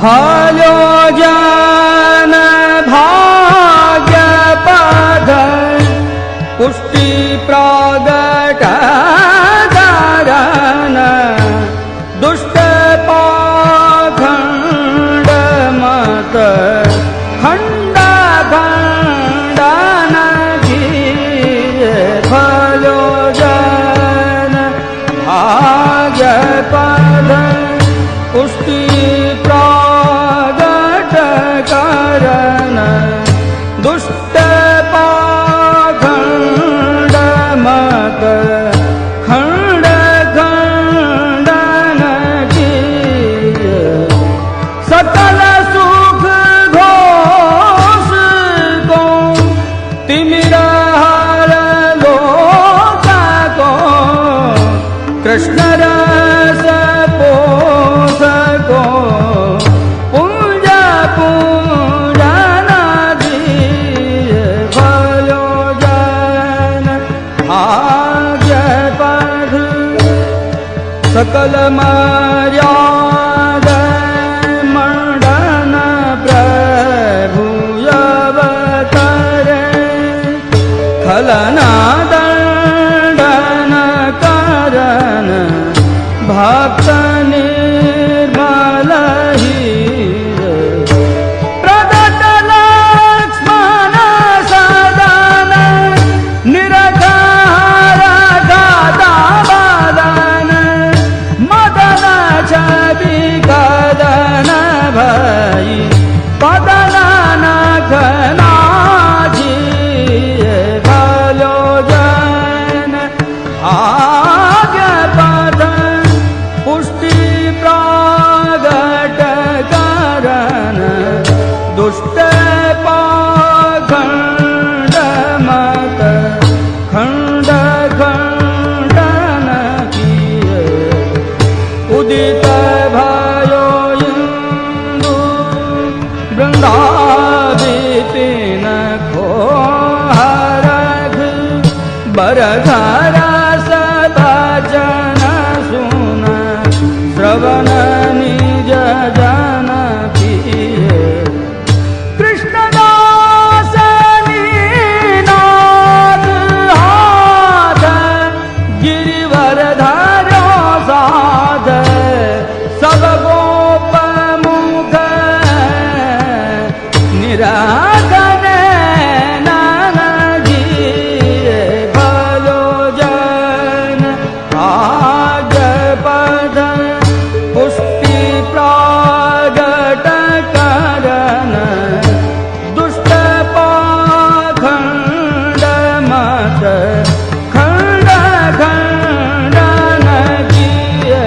भाल्यो ज्ञान भाग्य पद पुष्टि प्रागट कारण दुष्ट पाखंड मत खंड खंडन किए भाल्यो ज्ञान भाग्य पद पुष्टि प्रागट कारण दुष्ट पाखंड मत खंड खंडन किए सकल सुख घोष को तिमिर हर लोका को कृष्ण रस पोष को पुंज पूजन दिए भाल्यो ज्ञान भाग्य पद सकल मर्यादा मंडन प्रभु अवतरे खलना दंडन करन भक्त निर्मल हीर प्रदत्त लक्ष्मण सदन निरधार गादा बदन मदन छवि कदन भई पदन नखनाजी भाल्यो ज्ञान भाग्य पद पुष्टि प्रागट कारण दुष्ट पाखंड मत खंड खंडन किए उदित भयो इंदु वृंदाविपिन को हरघ बरघर भजन सुन श्रवण निज जन पिए कृष्णदास नीनाथ हाथ गिरिवर धरो साध सब गोप मुख निरागन नन गिए भाल्यो ज्ञान भाग्य पद पुष्टि प्रागट कारण दुष्ट पाखंड मत खंड खंडन किए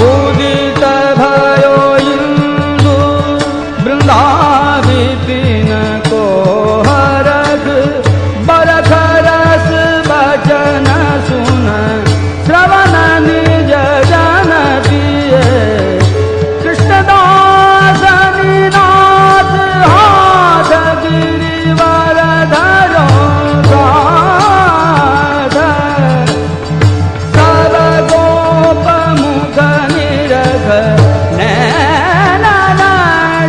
उदित भयो इंदु वृंदाविपिन को हरघ बरखरस भजन सुन श्रवण निज जन पिए कृष्णदास नीनाथ हाथ गिरिवर धरो साध सब गोप मुख निरख नैन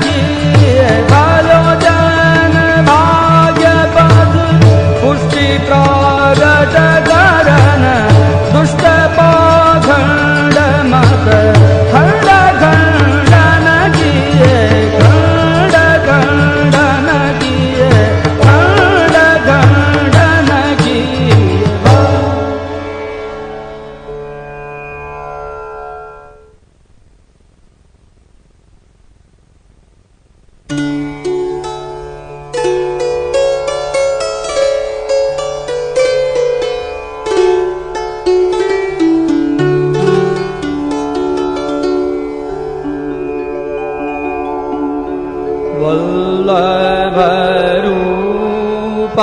जिए भाल्यो ज्ञान भाग्य पद पुष्टि प्रागट कारण दुष्ट पाखंड मत खंड खंडन किए खंड खंडन किए खंड खंडन किए वल्लभ रूप